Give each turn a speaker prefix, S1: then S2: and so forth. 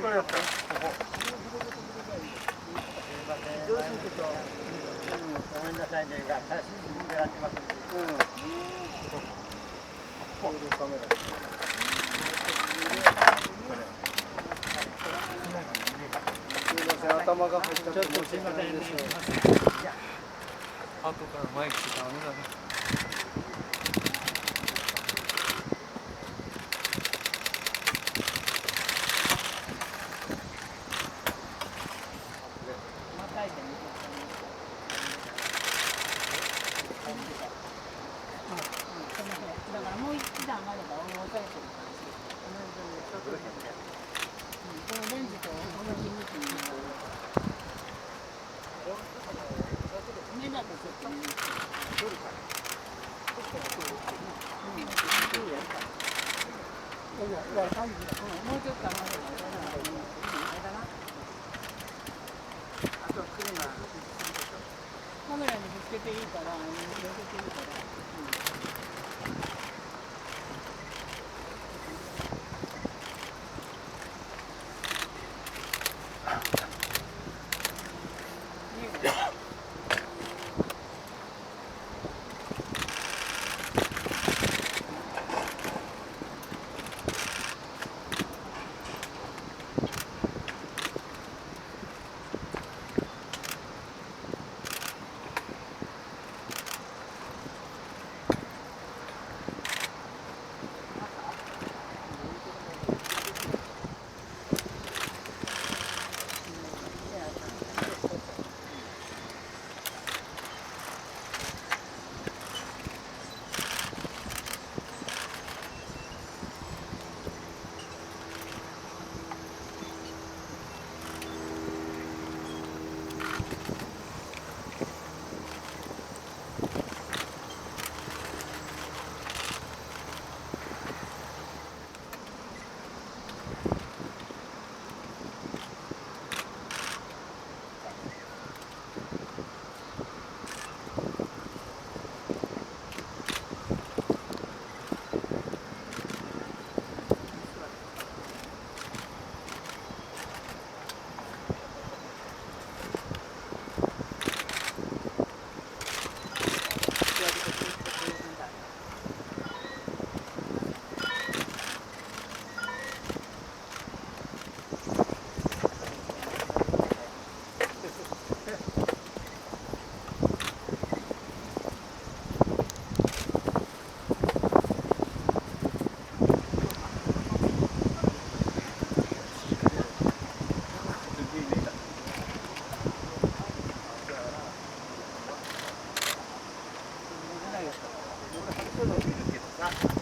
S1: これやったここ。どうすること。ごめんなさいね。が写真でやってます。こういうカメラ。すみません、頭が入った。ちょっとすみません。後からマイクダメだね。
S2: だからもう一段あれば抑えてる感じ。このレンズと同じ向きになる。目だとちょっと見にくい。もうちょっと離れたらあと車カメラにぶつけていいから、寄せていいから。
S1: ちょっと見るけどさ。